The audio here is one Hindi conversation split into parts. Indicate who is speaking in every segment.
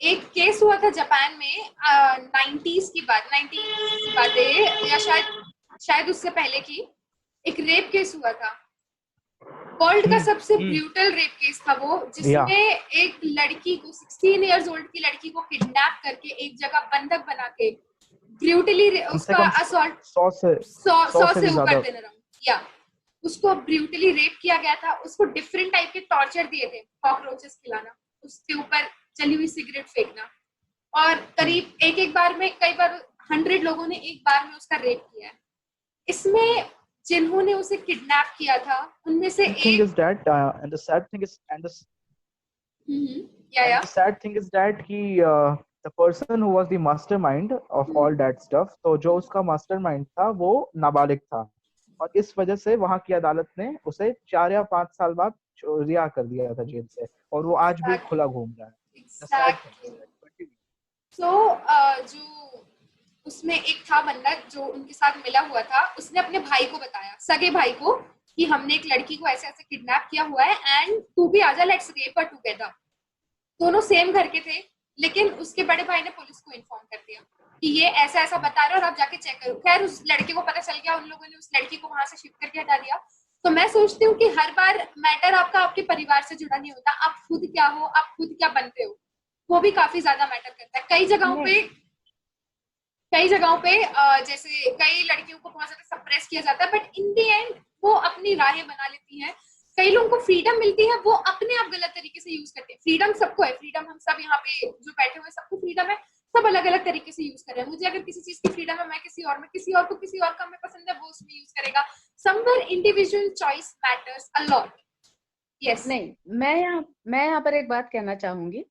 Speaker 1: एक केस हुआ था जापान में 90s की बात, 90s की बात है ये, या शायद शायद उससे पहले की। एक रेप केस हुआ था, वर्ल्ड का सबसे
Speaker 2: हम्म।
Speaker 1: ब्रूटल रेप केस था वो,
Speaker 2: या
Speaker 1: जिसमें एक लड़की को 16 इयर्स ओल्ड की लड़की को किडनैप करके एक जगह बंधक बना के ब्रूटली
Speaker 2: कम से
Speaker 1: उसका
Speaker 2: कम
Speaker 1: असॉल्ट
Speaker 2: 100
Speaker 1: 100
Speaker 2: से
Speaker 1: से
Speaker 2: भी
Speaker 1: ऊपर
Speaker 2: ज्यादा।
Speaker 1: दिन अराउंड, या उसको ब्रूटली रेप किया गया था। उसको डिफरेंट टाइप के टॉर्चर दिए थे, कॉकरोचेस खिलाना, उसके ऊपर जली हुई सिगरेट फेंकना, और
Speaker 2: हम्म।
Speaker 1: करीब एक एक बार में कई बार 100 लोगों ने एक बार में उसका रेप किया है। इसमें जिन्होंने उसे किडनैप किया था उनमें से
Speaker 2: The thing
Speaker 1: एक,
Speaker 2: is that, and the sad thing is,
Speaker 1: या
Speaker 2: and the sad thing is that he, the person who was the mastermind of all that stuff, तो जो उसका mastermind था वो नाबालिग था, और इस वजह से वहां की अदालत ने उसे 4 या 5 साल बाद रिहा कर दिया था जेल से, और वो आज भी खुला घूम रहा है। The sad thing is
Speaker 1: exactly.
Speaker 2: that. Continue.
Speaker 1: तो जो उसमें एक था बंदा जो उनके साथ मिला हुआ था, उसने अपने भाई को बताया, सगे भाई को, कि हमने एक लड़की को ऐसे ऐसे किडनैप किया हुआ है एंड तू भी आजा, लेट्स रेप हर टुगेदर। दोनों सेम घर के थे, लेकिन उसके बड़े भाई ने पुलिस को इन्फॉर्म कर दिया कि ये ऐसा ऐसा बता रहे और आप जाके चेक करो। खैर उस लड़के को पता चल गया, उन लोगों ने उस लड़की को वहां से शिफ्ट करके हटा दिया। तो मैं सोचती हूँ कि हर बार मैटर आपका आपके परिवार से जुड़ा नहीं होता, आप खुद क्या हो, आप खुद क्या बनते हो, वो भी काफी ज्यादा मैटर करता है।
Speaker 3: नहीं,
Speaker 1: कई जगहों पे जैसे कई लड़कियों को बहुत ज्यादा सप्रेस किया जाता है, बट इन दी एंड वो अपनी राहें बना लेती हैं। कई लोगों को फ्रीडम मिलती है, वो अपने आप गलत तरीके से यूज करते हैं। फ्रीडम सबको है, फ्रीडम हम सब यहाँ पे जो बैठे हुए सबको फ्रीडम है, सब अलग अलग तरीके से यूज कर रहे हैं। मुझे अगर किसी चीज की फ्रीडम है, मैं किसी और में, किसी और को किसी और का मैं पसंद है वो उसमें यूज करेगा। Somewhere individual choice matters a lot. Yes.
Speaker 3: नहीं, मैं यहाँ पर एक बात कहना चाहूंगी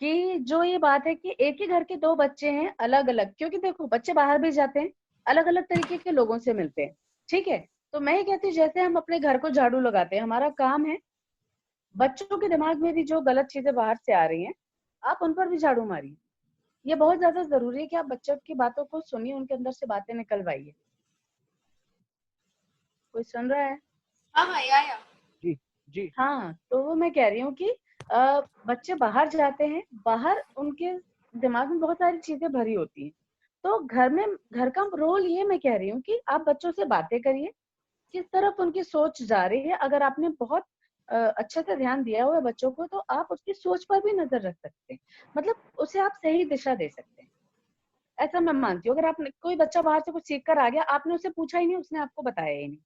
Speaker 3: कि जो ये बात है कि एक ही घर के दो बच्चे हैं अलग अलग, क्योंकि देखो बच्चे बाहर भी जाते हैं, अलग अलग तरीके के लोगों से मिलते हैं, ठीक है। तो मैं ये कहती हूँ जैसे हम अपने घर को झाड़ू लगाते हैं, हमारा काम है बच्चों के दिमाग में भी जो गलत चीजें बाहर से आ रही हैं आप उन पर भी झाड़ू मारिए। ये बहुत ज्यादा जरूरी है कि आप बच्चों की बातों को सुनिए, उनके अंदर से बातें निकलवाइए। कोई सुन रहा है?
Speaker 1: हाँ हाँ, या
Speaker 2: जी जी।
Speaker 3: हाँ, तो वो मैं कह रही हूँ कि बच्चे बाहर जाते हैं, बाहर उनके दिमाग में बहुत सारी चीजें भरी होती हैं। तो घर का रोल ये मैं कह रही हूँ कि आप बच्चों से बातें करिए, किस तरफ उनकी सोच जा रही है। अगर आपने बहुत अच्छे से ध्यान दिया हुआ है बच्चों को, तो आप उसकी सोच पर भी नजर रख सकते हैं, मतलब उसे आप सही दिशा दे सकते हैं। ऐसा मैं मानती हूँ। अगर आपने कोई बच्चा बाहर से कुछ सीख कर आ गया, आपने उसे पूछा ही नहीं, उसने आपको बताया ही नहीं,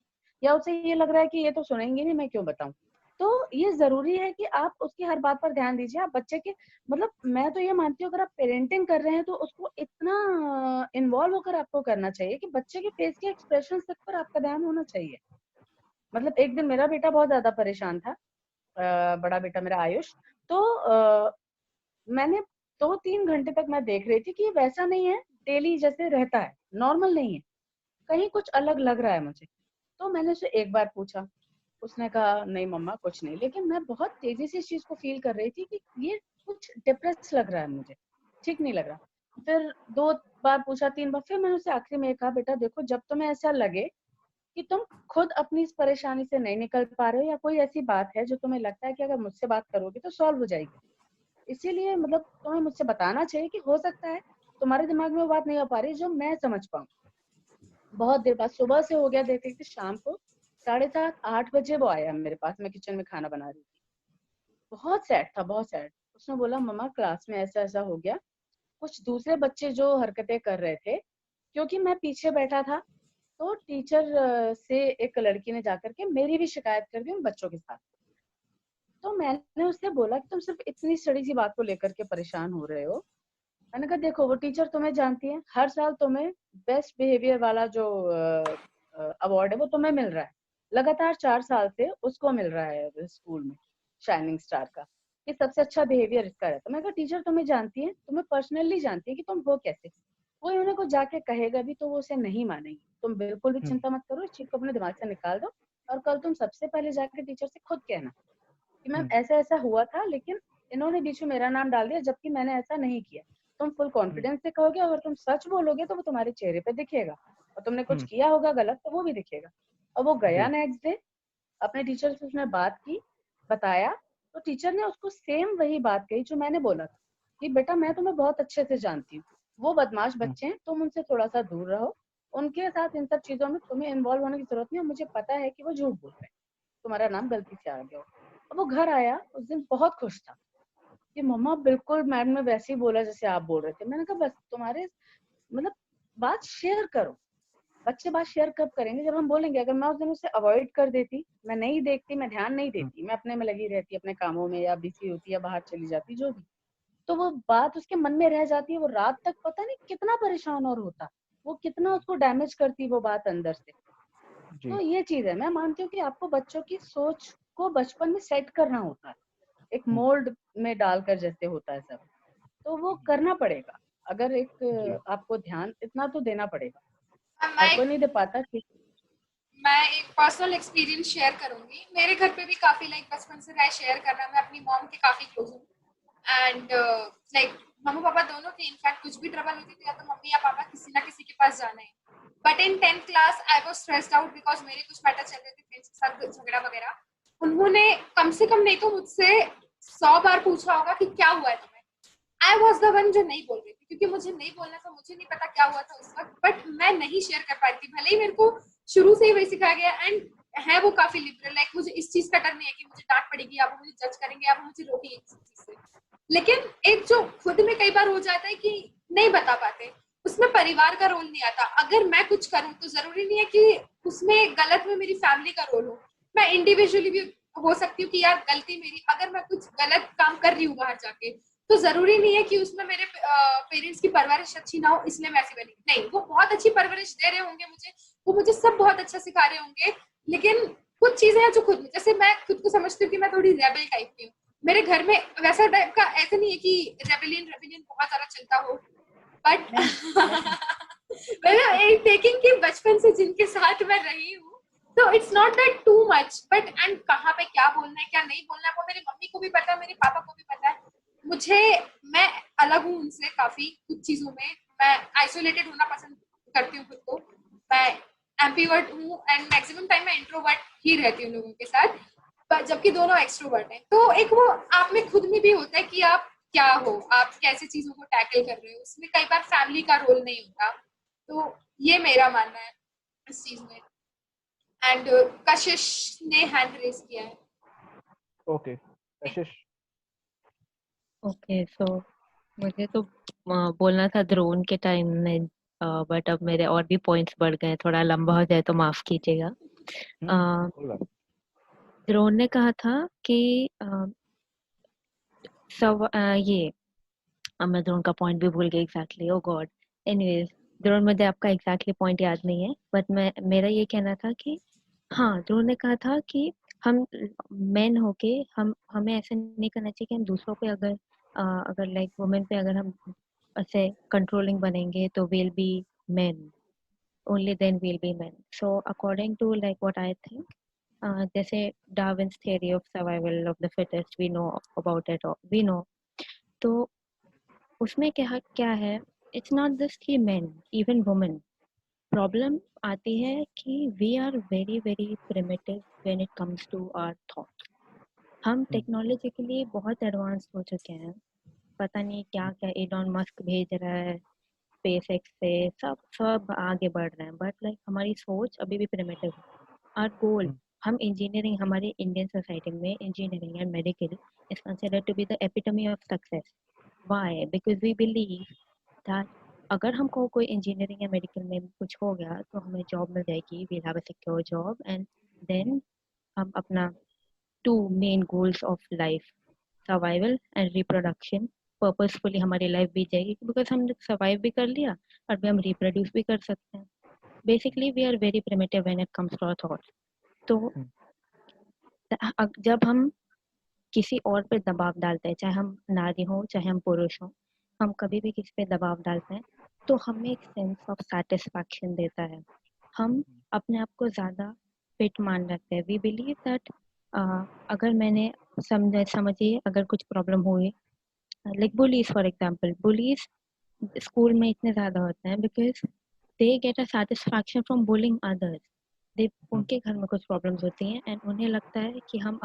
Speaker 3: या उसे ये लग रहा है कि ये तो सुनेंगे नहीं, मैं क्यों बताऊं, तो ये जरूरी है कि आप उसकी हर बात पर ध्यान दीजिए। आप बच्चे के, मतलब मैं तो ये मानती हूँ अगर आप पेरेंटिंग कर रहे हैं तो उसको इतना इन्वॉल्व होकर आपको करना चाहिए कि बच्चे के फेस के एक्सप्रेशन तक पर आपका ध्यान होना चाहिए। मतलब एक दिन मेरा बेटा बहुत ज्यादा परेशान था, बड़ा बेटा मेरा आयुष, तो मैंने 2-3 घंटे तक मैं देख रही थी कि ये वैसा नहीं है डेली जैसे रहता है, नॉर्मल नहीं है, कहीं कुछ अलग लग रहा है मुझे। तो मैंने उसे एक बार पूछा, उसने कहा नहीं मम्मा कुछ नहीं, लेकिन मैं बहुत तेजी से इस चीज को फील कर रही थी कि ये कुछ डिप्रेस लग रहा है मुझे, ठीक नहीं लग रहा। फिर 2 बार पूछा, 3 बार, फिर मैंने उसे आखिरी में कहा बेटा देखो, जब तुम्हें ऐसा लगे कि तुम खुद अपनी इस परेशानी से नहीं निकल पा रहे हो, या कोई ऐसी बात है जो तुम्हें लगता है कि अगर मुझसे बात करोगे तो सॉल्व हो जाएगी, इसीलिए मतलब तुम्हें मुझसे बताना चाहिए कि हो सकता है तुम्हारे दिमाग में वो बात नहीं आ पा रही जो मैं समझ पाऊँ। बहुत देर बाद, सुबह से हो गया, देख रही थी शाम को 7:30-8 बजे वो आया मेरे पास, मैं किचन में खाना बना रही थी। बहुत सैड था, बहुत सैड। उसने बोला मम्मा क्लास में ऐसा ऐसा हो गया, कुछ दूसरे बच्चे जो हरकतें कर रहे थे, क्योंकि मैं पीछे बैठा था, तो टीचर से एक लड़की ने जाकर के मेरी भी शिकायत कर दी उन बच्चों के साथ। तो मैंने उससे बोला कि तुम सिर्फ इतनी सड़ी सी बात को लेकर के परेशान हो रहे हो। मैंने कहा देखो वो टीचर तुम्हें जानती है, हर साल तुम्हें बेस्ट बिहेवियर वाला जो अवार्ड है वो तुम्हें मिल रहा है, लगातार 4 साल से उसको मिल रहा है स्कूल में, शाइनिंग स्टार का, कि सबसे अच्छा बिहेवियर इसका रहता है। मैं कहा टीचर तुम्हें जानती है, तुम्हें पर्सनली जानती है कि तुम हो कैसे, कोई उन्हें को जाके कहेगा भी तो वो उसे नहीं मानेगी। तुम बिल्कुल भी
Speaker 2: हम्म।
Speaker 3: चिंता मत करो, इस चीज को अपने दिमाग से निकाल दो, और कल तुम सबसे पहले जाके टीचर से खुद कहना कि मैम
Speaker 2: हम्म।
Speaker 3: ऐसा ऐसा हुआ था, लेकिन इन्होंने बीच में मेरा नाम डाल दिया जबकि मैंने ऐसा नहीं किया। तुम फुल
Speaker 2: हम्म।
Speaker 3: कॉन्फिडेंस से कहोगे, अगर तुम सच बोलोगे तो वो तुम्हारे चेहरे पे दिखेगा, और तुमने कुछ
Speaker 2: हम्म।
Speaker 3: किया होगा गलत तो वो भी दिखेगा। और वो गया
Speaker 2: जी।
Speaker 3: नेक्स्ट डे, अपने टीचर से उसने बात की, बताया, तो टीचर ने उसको सेम वही बात कही जो मैंने बोला था। कि बेटा मैं तुम्हें बहुत अच्छे से जानती हूँ, वो बदमाश बच्चे हैं, तुम उनसे थोड़ा सा दूर रहो, उनके साथ इन सब चीजों में तुम्हें इन्वॉल्व होने की जरूरत नहीं है, मुझे पता है कि वो झूठ बोल रहे हैं, तुम्हारा नाम गलती से आ गया हो। अब वो घर आया उस दिन बहुत खुश था कि मम्मा बिल्कुल मैम ने वैसे ही बोला जैसे आप बोल रहे थे। मैंने कहा बस तुम्हारे मतलब बात शेयर करो। बच्चे बात शेयर कब करेंगे, जब हम बोलेंगे। अगर मैं उस दिन उसे अवॉइड कर देती, मैं नहीं देखती, मैं ध्यान नहीं देती, मैं अपने में लगी रहती अपने कामों में, या बिजी होती, या बाहर चली जाती, जो भी, तो वो बात उसके मन में रह जाती है। वो रात तक पता नहीं कितना परेशान और होता, वो कितना उसको डैमेज करती वो बात अंदर से।
Speaker 2: जी
Speaker 3: तो ये चीज है, मैं मानती हूँ कि आपको बच्चों की सोच को बचपन में सेट करना होता है, एक मोल्ड में डालकर जैसे होता है सब, तो वो करना पड़ेगा। अगर एक
Speaker 2: जी
Speaker 3: आपको ध्यान इतना तो देना पड़ेगा,
Speaker 1: मैं
Speaker 3: हर कोई
Speaker 1: एक
Speaker 3: नहीं दे पाता कि
Speaker 1: मैं एक पर्सनल एक्सपीरियंस शेयर करूंगी। मेरे घर पे भी काफी लाइक बचपन से रहा है शेयर करना। मैं अपनी मॉम के काफी क्लोज हूँ एंड लाइक मम्मी पापा दोनों के। इनफैक्ट कुछ भी ट्रबल होती थी या तो मम्मी या पापा किसी ना किसी के पास जाना है। But in 10th class I was stressed out because मेरे कुछ मैटर चल रहे थे फ्रेंड्स के साथ झगड़ा वगैरह। उन्होंने कम से कम नहीं तो मुझसे 100 बार पूछा होगा कि क्या हुआ है तुम्हें। आई वॉज द वन जो नहीं बोल रही थी क्योंकि मुझे नहीं बोलना था, मुझे नहीं पता क्या हुआ था उस वक्त, बट मैं नहीं शेयर कर पाई थी। भले ही मेरे को शुरू से ही वही सिखाया गया एंड है वो काफी लिबरल, लाइक मुझे इस चीज का डर नहीं है कि मुझे डांट पड़ेगी या वो मुझे जज करेंगे या वो मुझे रोकेंगे किसी चीज से। लेकिन एक जो खुद में कई बार हो जाता है कि नहीं बता पाते, उसमें परिवार का रोल नहीं आता। अगर मैं कुछ करूं तो जरूरी नहीं है कि उसमें गलत में मेरी फैमिली का रोल हो। मैं इंडिविजुअली भी हो सकती हूँ कि यार गलती मेरी, अगर मैं कुछ गलत काम कर रही हूँ बाहर जाके, तो जरूरी नहीं है कि उसमें मेरे पेरेंट्स की परवरिश अच्छी ना हो इसलिए मैं ऐसी बनी। नहीं, वो बहुत अच्छी परवरिश दे रहे होंगे मुझे, वो मुझे सब बहुत अच्छा सिखा रहे होंगे, लेकिन कुछ चीजें हैं जो खुद में, जैसे मैं खुद को समझती हूँ कि मैं थोड़ी रेबल टाइप की हूँ। मेरे घर में वैसा टाइप का ऐसा नहीं है कि रेबेलियन रेबेलियन बहुत ज्यादा चलता हो, बट
Speaker 3: नहीं
Speaker 1: मतलब एक टेकिंग की बचपन से जिनके साथ मैं रही हूँ, तो it's not that too much. But and कहाँ पे क्या बोलना है क्या नहीं बोलना है वो मेरी मम्मी को भी पता है, मेरे पापा को भी पता है। मुझे, मैं अलग हूँ उनसे काफी कुछ चीजों में। मैं आइसोलेटेड होना पसंद करती हूँ खुद को। मैं एम्बीवर्ट हूँ एंड मैक्सिमम टाइम मैं इंट्रोवर्ट ही रहती हूँ लोगों के साथ, पर जबकि दोनों एक्सट्रोवर्ट हैं। तो एक वो आप में खुद में भी होता है कि आप क्या हो, आप कैसे चीजों को टैकल कर रहे हो। उसमें कई बार फैमिली का रोल नहीं होता। तो ये मेरा मानना है इस चीज में। एंड कशिश ने हैंड रेज किया है।
Speaker 2: ओके कशिश
Speaker 4: ओके सो मुझे तो बोलना था ड्रोन के टाइम में, बट अब मेरे और भी पॉइंट्स बढ़ गए, थोड़ा लंबा हो जाए तो माफ कीजिएगा।
Speaker 2: कोई बात
Speaker 4: ड्रोन ने कहा था कि ये अब मैं ड्रोन का पॉइंट भी भूल गई एग्जैक्टली, ओ गॉड। एनीवेज ड्रोन, मुझे आपका एग्जैक्टली पॉइंट याद नहीं है, बट मेरा ये कहना था कि हाँ, ड्रोन ने कहा था कि हम मेन होके हमें ऐसा नहीं करना चाहिए कि हम दूसरों पे अगर लाइक वुमेन पे अगर हम ऐसे कंट्रोलिंग बनेंगे तो we'll be men, only then we'll be men. So according to like what I think, जैसे Darwin's theory of survival of the fittest, we know about it, we know, तो उसमें क्या क्या है, it's not just कि men, even women, प्रॉब्लम आती है कि we are very very primitive when it comes to our thought. हम टेक्नोलॉजिकली बहुत एडवांस हो चुके हैं, पता नहीं क्या क्या एलॉन मस्क भेज रहा है स्पेस एक्स से, सब सब आगे बढ़ रहे हैं, बट लाइक हमारी सोच अभी भी प्रिमिटिव है। आवर गोल, हम इंजीनियरिंग, हमारे इंडियन सोसाइटी में engineering and medical is considered to be the epitome of success. Why? Because we believe that अगर हमको कोई इंजीनियरिंग या मेडिकल में कुछ हो गया तो हमें जॉब मिल जाएगी, we'll have a secure job, and then हम अपना two main goals of life, survival and reproduction, purposefully हमारी लाइफ बीत जाएगी, बिकॉज हमने सर्वाइव भी कर लिया और भी हम रिप्रोड्यूस भी कर सकते हैं। Basically we are very primitive when it comes to our thoughts. तो जब हम किसी और पे दबाव डालते हैं, चाहे हम नारी हो चाहे हम पुरुष हो, हम कभी भी किसी पे दबाव डालते हैं तो हमें एक सेंस ऑफ सेटिस्फैक्शन देता है। हम अपने आप को ज़्यादा फिट मान रखते हैं। वी बिलीव दैट अगर मैंने समझिए अगर कुछ प्रॉब्लम हुई, like bullies for example, bullies school में इतने ज़्यादा होते हैं because they get a satisfaction from bullying others. They उनके घर में कुछ प्रॉब्लम्स होती हैं एंड उन्हें लगता है कि हम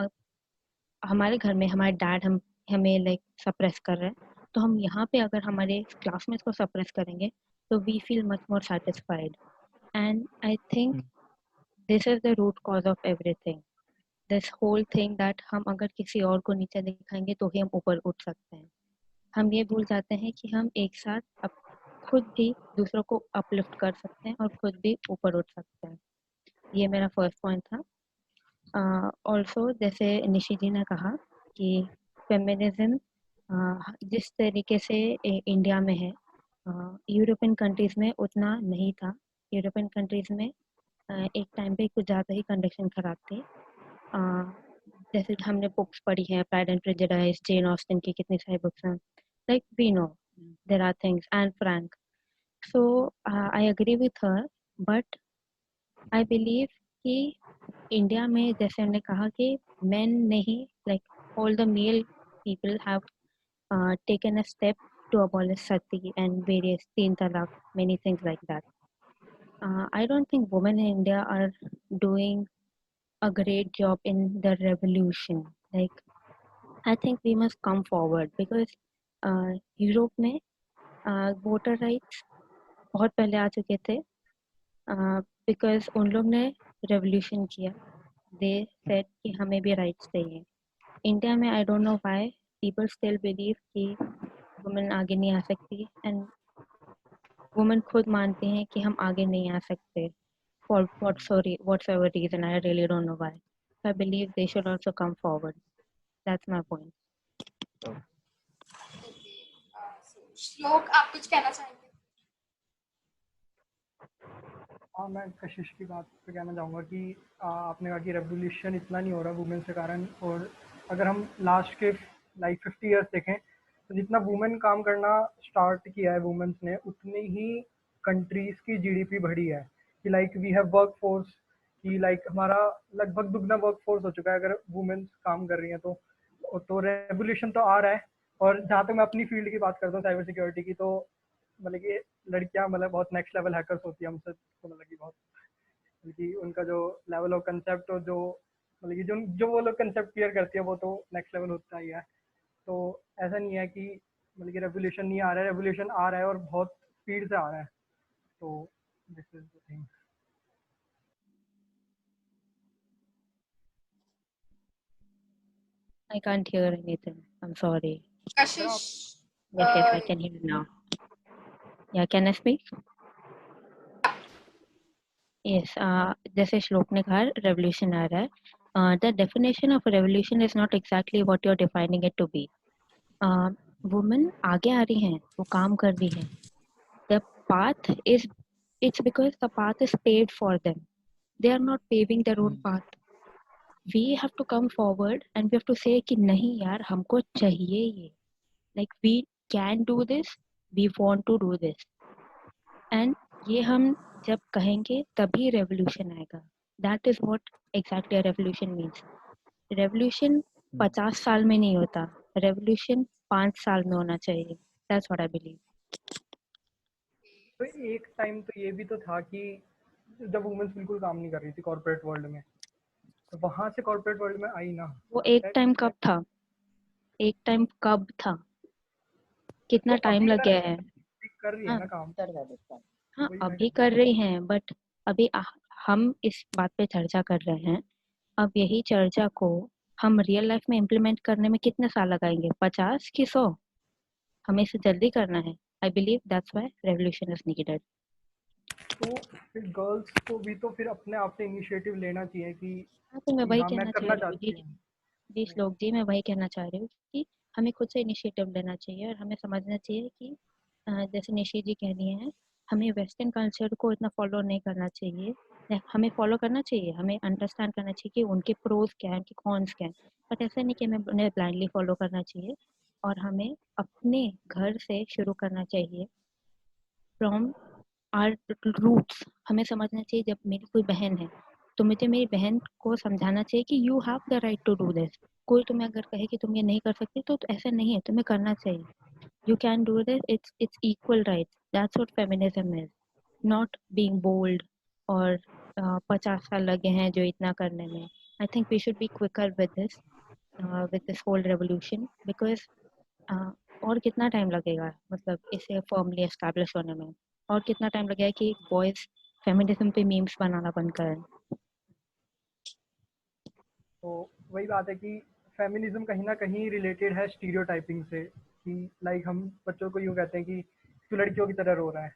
Speaker 4: हमारे घर में हमारे डैड हमें लाइक सप्रेस कर रहे हैं, तो हम यहाँ पे अगर हमारे क्लासमेट्स को सप्रेस करेंगे तो we feel much more satisfied and I think this is the root cause of everything this whole thing that हम अगर किसी और को नीचे दिखाएंगे तो ही हम ऊपर उठ सकते हैं हम ये भूल जाते हैं कि हम एक साथ खुद भी दूसरों को अपलिफ्ट कर सकते हैं और खुद भी ऊपर उठ सकते हैं ये मेरा फर्स्ट पॉइंट था ऑल्सो जैसे निशी जी ने कहा कि फेमिनिज्म जिस तरीके से इंडिया में है यूरोपियन कंट्रीज में उतना नहीं था यूरोपियन कंट्रीज में एक टाइम पे कुछ ज़्यादा ही कंडीशन खराब थे जैसे हमने बुक्स पढ़ी हैं Pride and Prejudice Jane Austen की कितनी सारी बुक्स हैं like we know there are things and frank so I agree with her but I believe कि इंडिया में जैसे हमने कहा कि मेन नहीं like all the male people have taken a step to abolish sati and various teen talaq, many things like that. I don't think women in India are doing a great job in the revolution. Like, I think we must come forward because Europe में वोटर राइट्स बहुत पहले आ चुके थे बिकॉज उन लोग ने रेवोल्यूशन किया दे सेड कि हमें भी राइट्स चाहिए इंडिया में I don't know why people still believe कि वुमेन आगे नहीं आ सकती एंड वुमेन खुद मानती हैं कि हम आगे नहीं आ सकते for whatsoever reason I really don't know why so I believe they should also come forward that's my point
Speaker 1: श्लोक आप कुछ कहना चाहेंगे?
Speaker 5: हाँ मैं कशिश की बात पे कहना चाहूँगा कि आपने कहा कि रेवोल्यूशन इतना नहीं हो रहा वुमेन के कारण और अगर हम लास्ट के लाइक 50 इयर्स देखें तो जितना वुमेन काम करना स्टार्ट किया है वुमेन्स ने उतनी ही कंट्रीज की जीडीपी बढ़ी है कि like we have workforce कि लाइक हमारा लगभग दुगना वर्क फोर्स हो चुका है अगर वुमेन्स काम कर रही हैं तो रेवोल्यूशन तो आ रहा है और जहाँ तक मैं अपनी फील्ड की बात करता हूँ साइबर सिक्योरिटी की तो मतलब कि लड़कियां मतलब बहुत नेक्स्ट लेवल हैकर्स होती है हमसे तो मतलब कि बहुत क्योंकि उनका जो लेवल ऑफ कंसेप्ट और जो मतलब कि जो वो लोग कंसेप्ट क्लियर करती है वो तो नेक्स्ट लेवल होता ही है तो ऐसा नहीं है कि मतलब कि रेवोल्यूशन नहीं आ रहा है रेवोल्यूशन आ रहा है और बहुत स्पीड से आ रहा है तो this is the thing
Speaker 4: I can't hear anything I'm sorry
Speaker 1: Kashish
Speaker 4: yes I can hear you now yeah can I speak yes जैसे श्लोक ने कहा revolution आ रहा है the definition of a revolution is not exactly what you're defining it to be women आगे आ रही हैं वो काम कर रही हैं the path is it's because the path is paved for them they are not paving their own path we have to come forward and we have to say कि नहीं यार हमको चाहिए ये like we can do this we want to do this and ये हम जब कहेंगे तभी रेवोल्यूशन आएगा that is what exactly a revolution means revolution 50 साल में नहीं होता revolution 5 साल में होना चाहिए that's what I believe
Speaker 5: तो एक टाइम तो ये भी तो था कि जब वुमेन्स बिल्कुल काम नहीं कर रही थी कॉर्पोरेट वर्ल्ड में तो वहां से कॉर्पोरेट वर्ल्ड में आई ना
Speaker 4: वो एक टाइम कब था एक टाइम कब था कितना
Speaker 5: तो
Speaker 4: टाइम
Speaker 5: अभी
Speaker 4: लग गया है
Speaker 5: कर रही है ना काम
Speaker 4: हाँ
Speaker 5: वही मैं
Speaker 4: अभी कर रही हैं बट अभी हम इस बात पे चर्चा कर रहे हैं अब यही चर्चा को हम रियल लाइफ में इम्प्लीमेंट करने में कितने साल लगाएंगे 50 की 100 हमें इसे जल्दी करना है I believe that's why revolution is needed
Speaker 5: तो फिर गर्ल्स को भी तो फिर अपने आप से इनिशिएटिव लेना चाहिए कि
Speaker 4: हाँ तो मैं वही
Speaker 5: हाँ मैं
Speaker 4: कहना चाह
Speaker 5: करना
Speaker 4: रही हूँ
Speaker 5: चाहती
Speaker 4: जी
Speaker 5: हूँ
Speaker 4: जी श्लोक जी मैं वही कहना चाह रही हूँ कि हमें खुद से इनिशिएटिव लेना चाहिए और हमें समझना चाहिए कि जैसे निशी जी कह रही हैं हमें वेस्टर्न कल्चर को इतना फॉलो नहीं करना चाहिए हमें फॉलो करना चाहिए हमें अंडरस्टैंड करना चाहिए कि उनके प्रोज क्या हैं उनके कॉन्स क्या हैं बट ऐसा नहीं कि हमें उन्हें ब्लाइंडली फॉलो करना चाहिए और हमें अपने घर से शुरू करना चाहिए फ्रॉम आर रूट्स हमें समझना चाहिए जब मेरी कोई बहन है तो मुझे मेरी बहन को समझाना चाहिए कि you have the right to do this कोई तुम्हें अगर कहे कि तुम ये नहीं कर सकती तो ऐसा नहीं है तुम्हें करना चाहिए you can do this it's equal rights that's what feminism is not being bold or 50 साल लगे हैं जो इतना करने में I think we should be quicker with this whole revolution because और कितना टाइम लगेगा मतलब इसे फॉर्मली एस्टैब्लिश होने में, और कितना टाइम लगेगा कि बॉयज फेमिनिज्म पे मीम्स बनाना बंद करें।
Speaker 5: तो वही बात है कि फेमिनिज्म कहीं ना कहीं रिलेटेड है स्टीरियोटाइपिंग से, कि लाइक हम बच्चों को यूँ कहते हैं कि तू लड़कियों की तरह रो रहा है,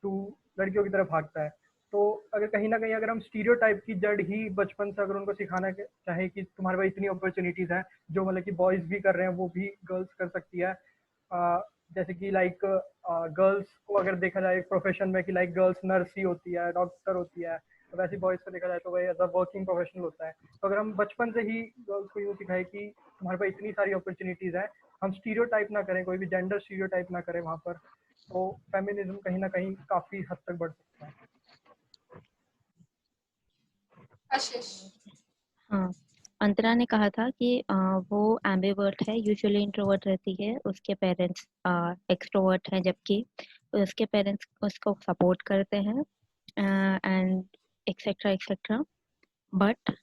Speaker 5: तू लड़कियों की तरह भागता है। तो अगर कहीं ना कहीं अगर हम स्टीरियोटाइप की जड़ ही बचपन से अगर उनको सिखाना चाहे कि तुम्हारे पास इतनी अपॉर्चुनिटीज़ हैं जो मतलब कि बॉयज़ भी कर रहे हैं वो भी गर्ल्स कर सकती है। जैसे कि लाइक गर्ल्स को अगर देखा जाए प्रोफेशन में कि लाइक गर्ल्स नर्स ही होती है, डॉक्टर होती है, तो वैसे बॉयज़ को देखा जाए तो वही एज अ वर्किंग प्रोफेशनल होता है। तो अगर हम बचपन से ही गर्ल्स को यूँ सिखाए कि तुम्हारे पास इतनी सारी अपॉर्चुनिटीज़ हैं, हम स्टीरियोटाइप ना करें, कोई भी जेंडर स्टीरियोटाइप ना करें वहाँ पर, तो फेमिनिज्म कहीं ना कहीं काफ़ी हद तक बढ़ सकता है।
Speaker 1: आशीष।
Speaker 4: हाँ, अंतरा ने कहा था कि वो एम्बिवर्ट है, यूजुअली इंट्रोवर्ट रहती है, उसके पेरेंट्स एक्सट्रोवर्ट हैं, जबकि उसके पेरेंट्स उसको सपोर्ट करते हैं and etcetera etcetera, but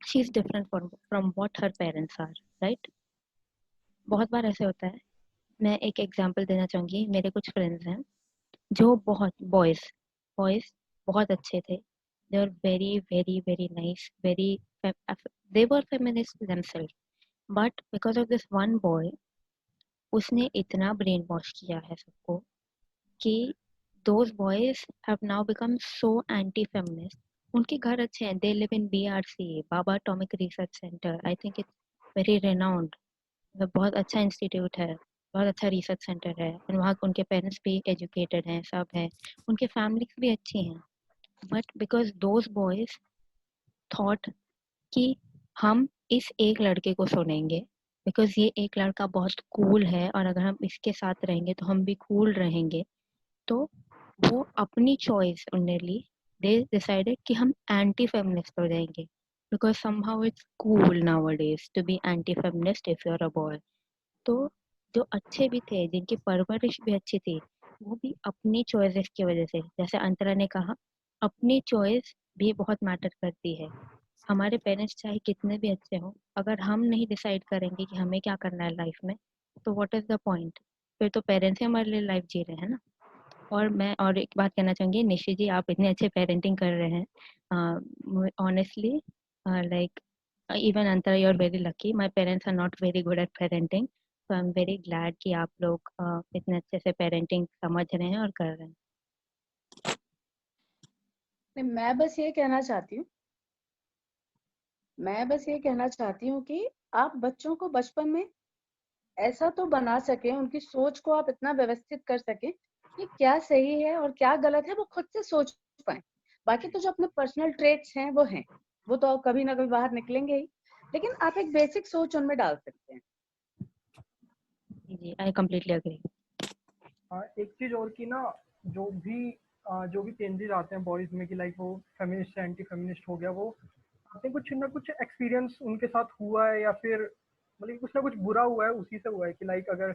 Speaker 4: she is different from what her parents are, right. बहुत बार ऐसे होता है। मैं एक एग्जांपल देना चाहूँगी। मेरे कुछ फ्रेंड्स हैं जो बहुत बॉयज बॉयज बहुत अच्छे थे, they were very very very nice, very they were feminists themselves, but because of this one boy, उसने इतना ब्रेन वॉश किया है सबको कि those boys have now become so anti-feminist. उनके घर अच्छे हैं, they live in BRC, Baba atomic research centre, I think it's very renowned, बहुत अच्छा इंस्टीट्यूट है, बहुत अच्छा रिसर्च सेंटर है, और वहाँ उनके पेरेंट्स भी एजुकेटेड हैं, सब हैं, उनके फैमिलीज भी अच्छी हैं, but because those boys thought कि हम इस एक लड़के को सुनेंगे बिकॉज ये एक लड़का बहुत कूल है और अगर हम इसके साथ रहेंगे तो हम भी कूल रहेंगे, तो वो अपनी चॉइस उन्होंने ली, दे डिसाइडेड कि हम एंटी फेमिनिस्ट हो जाएंगे because somehow it's cool nowadays to be anti feminist if you are a boy. तो जो अच्छे भी थे, जिनकी परवरिश भी अच्छी थी, वो भी अपनी चॉइसेस की वजह से, जैसे अंतरा ने कहा, अपनी चॉइस भी बहुत मैटर करती है। हमारे पेरेंट्स चाहे कितने भी अच्छे हों, अगर हम नहीं डिसाइड करेंगे कि हमें क्या करना है लाइफ में, तो व्हाट इज द पॉइंट? फिर तो पेरेंट्स ही हमारे लिए लाइफ जी रहे हैं ना। और मैं और एक बात कहना चाहूँगी, निशी जी आप इतने अच्छे पेरेंटिंग कर रहे हैं, honestly, like even Antara, you're very lucky. My parents are not very good at parenting, so I'm very glad कि आप लोग इतने अच्छे से parenting समझ रहे हैं और कर रहे हैं।
Speaker 3: नहीं, मैं बस ये कहना चाहती हूँ कि आप बच्चों को बचपन में ऐसा तो बना सके, उनकी सोच को आप इतना व्यवस्थित कर सके कि क्या सही है और क्या गलत है वो खुद से सोच पाए। बाकी तो जो अपने पर्सनल ट्रेट्स हैं वो तो कभी ना कभी बाहर निकलेंगे ही, लेकिन आप एक बेसिक सोच उनमें डाल सकते हैं।
Speaker 4: जी, आई कम्प्लीटली अग्री।
Speaker 5: एक चीज़ और कि ना, जो भी चेंजेस आते हैं बॉयज़ में कि लाइक वो फेमिनिस्ट से एंटी फेमिनिस्ट हो गया, वो आते कुछ ना कुछ एक्सपीरियंस उनके साथ हुआ है, या फिर मतलब कुछ ना कुछ बुरा हुआ है उसी से हुआ है। कि लाइक अगर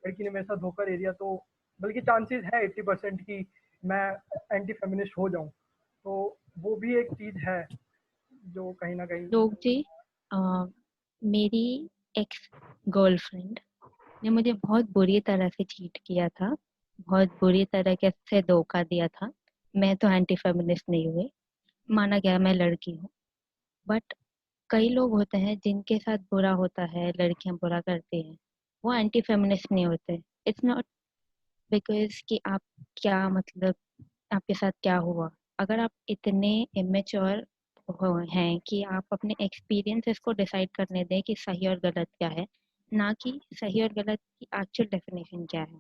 Speaker 5: लड़की ने मेरे साथ धोखा दे दिया तो बल्कि चांसेस है 80% कि मैं एंटी फेमिनिस्ट हो जाऊं। तो वो भी एक चीज़ है जो कहीं ना कहीं।
Speaker 4: लोग जी, मेरी एक्स गर्लफ्रेंड ने मुझे बहुत बुरी तरह से चीट किया था, बहुत बुरी तरह से धोखा दिया था। मैं तो एंटी फेमिनिस्ट नहीं हुई, माना गया मैं लड़की हूँ, बट कई लोग होते हैं जिनके साथ बुरा होता है, लड़कियां बुरा करती हैं, वो एंटी फेमिनिस्ट नहीं होते। इट्स नॉट बिकॉज कि आप क्या मतलब आपके साथ क्या हुआ। अगर आप इतने इमेच्योर हैं कि आप अपने एक्सपीरियंसेस को डिसाइड करने दें कि सही और गलत क्या है, ना कि सही और गलत की एक्चुअल डेफिनेशन क्या है,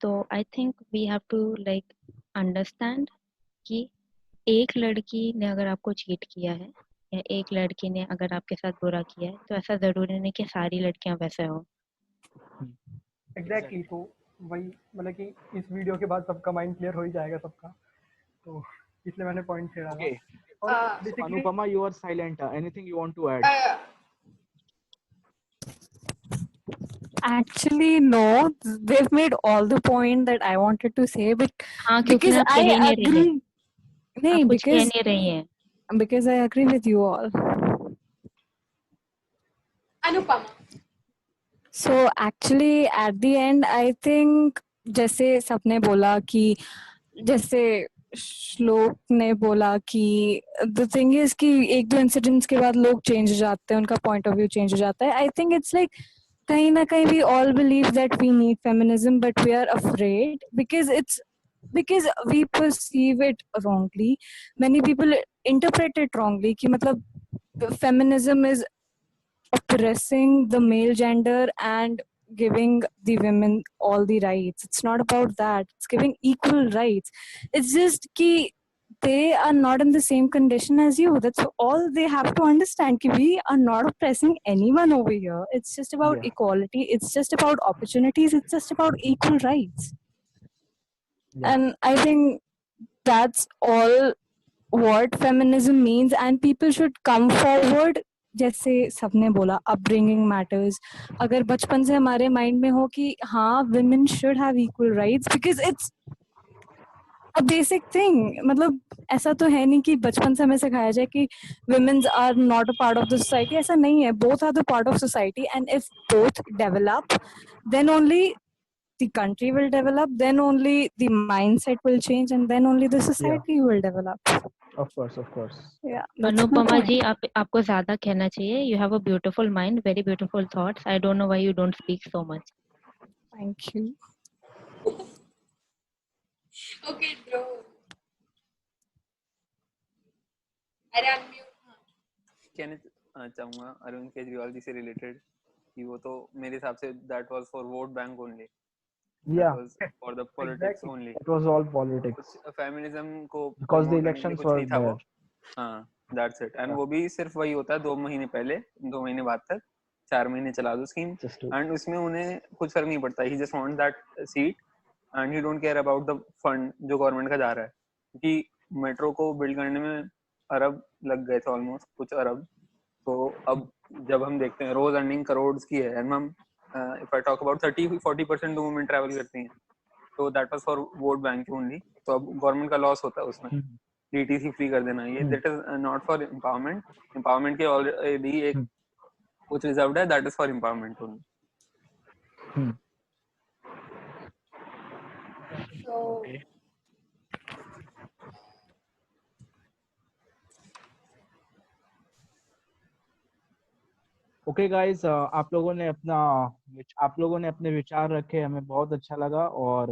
Speaker 4: तो I think we have to like understand कि एक लड़की ने अगर आपको चीट किया है या एक लड़की ने अगर आपके साथ बुरा किया है, तो ऐसा जरूरी नहीं कि सारी लड़कियां वैसे हो।
Speaker 5: एग्जैक्टली। तो वही मतलब कि इस वीडियो के बाद सबका माइंड क्लियर हो ही जाएगा सबका, तो इसलिए मैंने पॉइंट छेड़ा था।
Speaker 2: Okay.
Speaker 5: और
Speaker 1: Uh,
Speaker 2: So
Speaker 5: basically
Speaker 2: Anupama, you are silent. Anything you want to add?
Speaker 6: Actually, no, they've made all the point that I wanted to say, but
Speaker 4: हाँ, क्योंकि
Speaker 6: because
Speaker 4: आप कह
Speaker 6: I
Speaker 4: ही नहीं रहे,
Speaker 6: agree,
Speaker 4: आप
Speaker 6: नहीं,
Speaker 4: कुछ कह नहीं रही हैं।
Speaker 6: because I agree with you all.
Speaker 1: Anupama.
Speaker 6: So actually at the end I think जैसे सबने बोला कि जैसे श्लोक ने बोला कि the thing is कि एक दो इंसिडेंट्स के बाद लोग चेंज हो जाते हैं, उनका पॉइंट ऑफ व्यू चेंज हो जाता है. I think it's like कहीं ना कहीं we all believe that we need feminism but we are afraid because we perceive it wrongly. Many people interpret it wrongly कि मतलब feminism is oppressing the male gender and giving the women all the rights. It's not about that. It's giving equal rights. It's just ki they are not in the same condition as you. That's all they have to understand. Ki we are not oppressing anyone over here. It's just about
Speaker 2: Yeah.
Speaker 6: equality. It's just about opportunities. It's just about equal rights.
Speaker 2: Yeah.
Speaker 6: And I think that's all what feminism means, and people should come forward. जैसे सबने बोला अपब्रिंगिंग मैटर्स. अगर बचपन से हमारे माइंड में हो कि हाँ women should have equal rights because it's a basic thing. मतलब ऐसा तो है नहीं कि बचपन से हमें सिखाया जाए कि women are not a part of the society. ऐसा नहीं है. Both are the part of society, and if both develop, then only the country will develop, then only the mindset will change, and then only the society will develop.
Speaker 2: Of course.
Speaker 6: Yeah, that's my
Speaker 4: Anupama
Speaker 6: point.
Speaker 4: जी, आपको ज्यादा कहना चाहिए. You have a beautiful mind, very beautiful thoughts. I don't know why you don't speak so much.
Speaker 6: Thank you.
Speaker 1: Okay, bro. अरे unmute.
Speaker 7: कहना चाहूंगा अरविंद केजरीवाल जी से रिलेटेड कि वो तो मेरे हिसाब say that was for vote bank only.
Speaker 2: Yeah.
Speaker 7: That was for the politics
Speaker 5: Exactly.
Speaker 7: only.
Speaker 2: It was all politics
Speaker 7: feminism को
Speaker 2: because the
Speaker 7: promote करने के लिए
Speaker 2: elections
Speaker 7: कुछ
Speaker 2: were
Speaker 7: नहीं था वो.
Speaker 2: there.
Speaker 7: हाँ, that's it. And
Speaker 2: Yeah.
Speaker 7: वो भी सिर्फ वही होता है 2 महीने पहले, 2 महीने बाद तक 4 महीने चला दो स्कीम.
Speaker 2: Just to
Speaker 7: एंड उसमें उन्हें कुछ फर्क नहीं पड़ता. He just want that seat and he don't care about the fund जो गवर्नमेंट का जा रहा है. क्योंकि मेट्रो को बिल्ड करने में अरब लग गए थे, ऑलमोस्ट कुछ अरब. तो अब जब हम देखते हैं रोज अर्निंग करोड़ की है, एंड हम if I talk about 30-40% women travel करती हैं, तो that was for vote bank only. तो अब गवर्नमेंट का लॉस होता है उसमें. डीटीसी फ्री कर देना, ये that is not for empowerment. Empowerment के ऑलरेडी एक कुछ रिजर्व्ड है, that is for empowerment only.
Speaker 1: So
Speaker 2: okay guys, आप लोगों ने अपने विचार रखे, हमें बहुत अच्छा लगा. और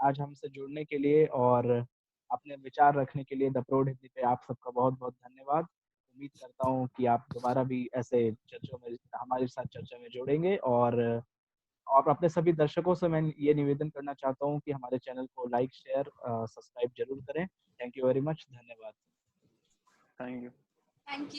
Speaker 2: आज हमसे जुड़ने के लिए और अपने विचार रखने के लिए द प्रोड हिंदी पे आप सबका बहुत बहुत धन्यवाद. उम्मीद करता हूँ कि आप दोबारा भी ऐसे चर्चों में हमारे साथ चर्चा में जुड़ेंगे. और अपने सभी दर्शकों से मैं ये निवेदन करना चाहता हूँ कि हमारे चैनल को लाइक, शेयर, सब्सक्राइब जरूर करें. Thank you very much. धन्यवाद.
Speaker 7: Thank you.
Speaker 1: thank you.